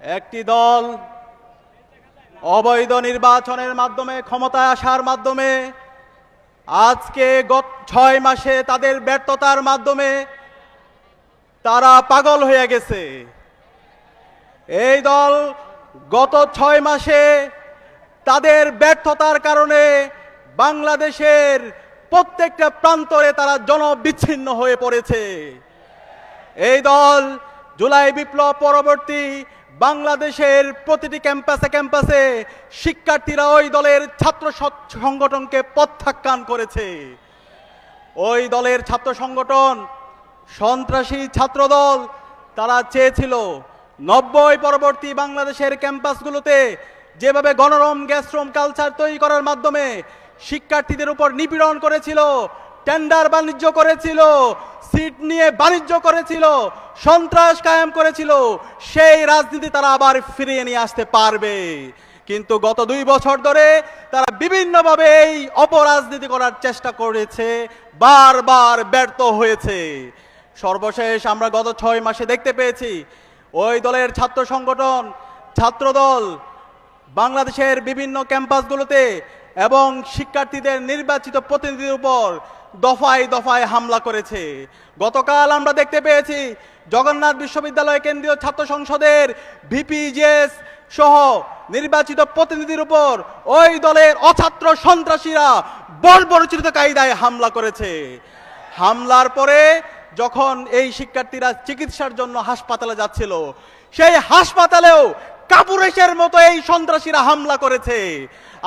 একটি দল অবৈধ নির্বাচনের মাধ্যমে ক্ষমতায় আসার মাধ্যমে আজকে গত 6 মাসে তাদের ব্যর্থতার মাধ্যমে তারা পাগল হয়ে গেছে। এই দল গত 6 মাসে তাদের ব্যর্থতার কারণে বাংলাদেশের প্রত্যেকটা প্রান্তরে তারা জনবিচ্ছিন্ন হয়ে পড়েছে। এই দল জুলাই বিপ্লব পরবর্তী বাংলাদেশের প্রতিটি ক্যাম্পাসে ক্যাম্পাসে শিক্ষার্থীরা ওই দলের ছাত্র সংগঠনকে প্রত্যাখ্যান করেছে। ওই দলের ছাত্র সংগঠন সন্ত্রাসী ছাত্রদল, তারা চেয়েছিল 90 পরবর্তী বাংলাদেশের ক্যাম্পাসগুলোতে যেভাবে গণরম গ্যাসরুম কালচার তৈরি করার মাধ্যমে শিক্ষার্থীদের উপর নিপীড়ন করেছিল, টেন্ডার বাণিজ্য করেছিল, সিট নিয়ে বাণিজ্য করেছিল, সন্ত্রাস কায়েম করেছিল, সেই রাজনীতি তারা আবার ফিরিয়ে নিয়ে আসতে পারবে। কিন্তু গত 2 বছর ধরে তারা বিভিন্নভাবে এই অপরাজনীতি করার চেষ্টা করেছে, বারবার ব্যর্থ হয়েছে। সর্বশেষ আমরা গত 6 মাসে দেখতে পেয়েছি ওই দলের ছাত্র সংগঠন ছাত্রদল বাংলাদেশের বিভিন্ন ক্যাম্পাসগুলোতে এবং শিক্ষার্থীদের নির্বাচিত প্রতিনিধিদের উপর দফায় দফায় হামলা করেছে। গতকাল আমরা দেখতে পেয়েছি জগন্নাথ বিশ্ববিদ্যালয় কেন্দ্রীয় ছাত্র সংসদের ভিপিজিএস সহ নির্বাচিত প্রতিনিধির উপর ওই দলের অছাত্র সন্ত্রাসীরা বর্বরচিত কায়দায় হামলা করেছে। হামলার পরে যখন এই শিক্ষার্থীরা চিকিৎসার জন্য হাসপাতালে যাচ্ছিল, সেই হাসপাতালেও কাপুরেশের মতো এই সন্ত্রাসীরা হামলা করেছে।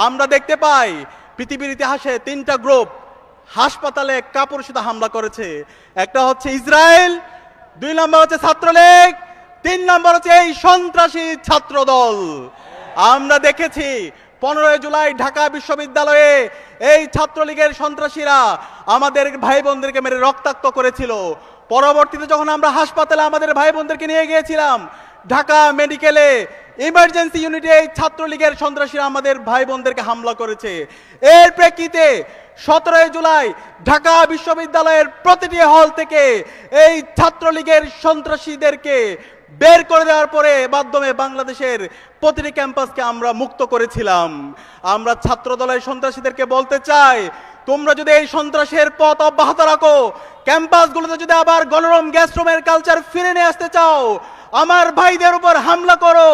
আমরা দেখতে পাই পৃথিবীর ইতিহাসে 3টা গ্রুপ হাসপাতালে কাপুরুষিত হামলা করেছে। একটা হচ্ছে ইসরায়েল, 2 নম্বর হচ্ছে ছাত্রলীগ, 3 নম্বর হচ্ছে এই সন্ত্রাসী ছাত্রদল। আমরা দেখেছি 15 জুলাই ঢাকা বিশ্ববিদ্যালয়ে এই ছাত্রলীগের সন্ত্রাসীরা আমাদের ভাই বোনদেরকে মেরে রক্তাক্ত করেছিল। পরবর্তীতে যখন আমরা হাসপাতালে আমাদের ভাই বোনদেরকে নিয়ে গিয়েছিলাম, ঢাকা মেডিকেলে ইমার্জেন্সি ইউনিটে এই ছাত্রলীগের সন্ত্রাসীরা আমাদের ভাই বোনদেরকে হামলা করেছে। এর প্রেক্ষিতে 17 জুলাই ঢাকা বিশ্ববিদ্যালয়ের প্রতিটি হল থেকে এই ছাত্রলীগের সন্ত্রাসীদেরকে বের করে দেওয়ার পরে মাধ্যমে বাংলাদেশের প্রতিটি ক্যাম্পাসকে আমরা মুক্ত করেছিলাম। আমরা ছাত্র দলের সন্ত্রাসীদেরকে বলতে চাই, তোমরা যদি এই সন্ত্রাসের পথ অব্যাহত রাখো, ক্যাম্পাসগুলোতে যদি আবার গণরম গ্যাসরুমের কালচার ফিরে নিয়ে আসতে চাও, আমার ভাইদের উপর হামলা করো,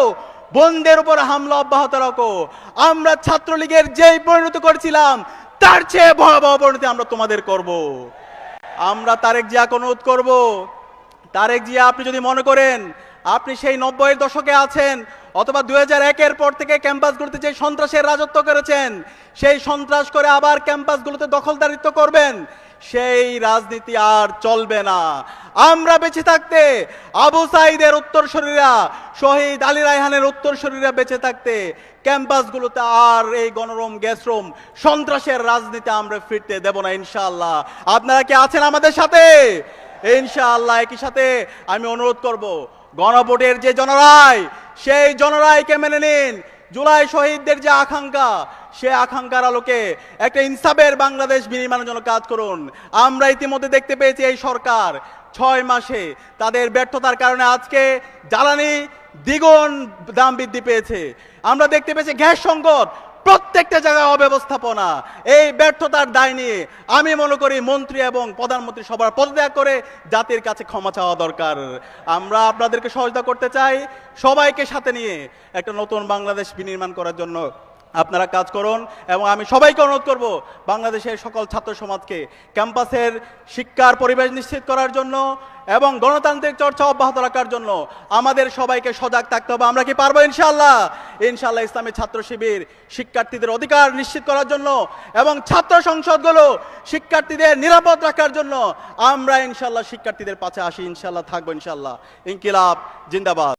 বোনদের উপর হামলা অব্যাহত রাখো। আমরা ছাত্রলীগের যেই পরিণতি করেছিলাম তার চেয়ে ভয়াবহ পরিণতি আমরা তোমাদের করব। আমরা তারেক জিয়াকে অনুরোধ করব, তারেক জিয়া, আপনি যদি মনে করেন আপনি সেই 90-এর দশকে আছেন অথবা 2001-এর পর থেকে ক্যাম্পাসগুলোতে যে সন্ত্রাসের রাজত্ব করেছেন, সেই সন্ত্রাস করে আবার ক্যাম্পাসগুলোতে দখলদারিত্ব করবেন, সেই রাজনীতি আর চলবে না। আমরা বেঁচে থাকতে আবু সাইদের উত্তরসূরিরা, শহীদ আলী রায়হানের উত্তরসূরিরা বেঁচে থাকতে ক্যাম্পাসগুলোতে আর এই গণরম গ্যাসরুম সন্ত্রাসের রাজনীতি আমরা ফিরতে দেব না ইনশাআল্লাহ। আপনারা কি আছেন আমাদের সাথে? ইনশাআল্লাহ। একই সাথে আমি অনুরোধ করব, গণভোটের যে জনরায়, সেই জনরায়কে মেনে নিন। জুলাই শহীদদের যে আকাঙ্ক্ষা, সে আকাঙ্ক্ষার আলোকে একটা ইনসাফের বাংলাদেশ বিনির্মাণের জন্য কাজ করুন। আমরা ইতিমধ্যে দেখতে পেয়েছি এই সরকার 6 মাসে তাদের ব্যর্থতার কারণে আজকে জ্বালানি দ্বিগুণ দাম বৃদ্ধি পেয়েছে। আমরা দেখতে পেয়েছি গ্যাস সংকট, প্রত্যেকটা জায়গায় অব্যবস্থাপনা। এই ব্যর্থতার দায় নিয়ে আমি মনে করি মন্ত্রী এবং প্রধানমন্ত্রী সবার পদত্যাগ করে জাতির কাছে ক্ষমা চাওয়া দরকার। আমরা আপনাদেরকে সহযোগিতা করতে চাই, সবাইকে সাথে নিয়ে একটা নতুন বাংলাদেশ বিনির্মাণ করার জন্য আপনারা কাজ করুন। এবং আমি সবাইকে অনুরোধ করব, বাংলাদেশের সকল ছাত্র সমাজকে ক্যাম্পাসের শিক্ষার পরিবেশ নিশ্চিত করার জন্য এবং গণতান্ত্রিক চর্চা অব্যাহত রাখার জন্য আমাদের সবাইকে সজাগ থাকতে হবে। আমরা কি পারবো? ইনশাআল্লাহ। ইনশাআল্লাহ। ইসলামী ছাত্র শিবির শিক্ষার্থীদের অধিকার নিশ্চিত করার জন্য এবং ছাত্র সংসদগুলো শিক্ষার্থীদের নিরাপদ রাখার জন্য আমরা ইনশাআল্লাহ শিক্ষার্থীদের পাশে আসি, ইনশাআল্লাহ থাকবো। ইনশাআল্লাহ। ইনকিলাব জিন্দাবাদ।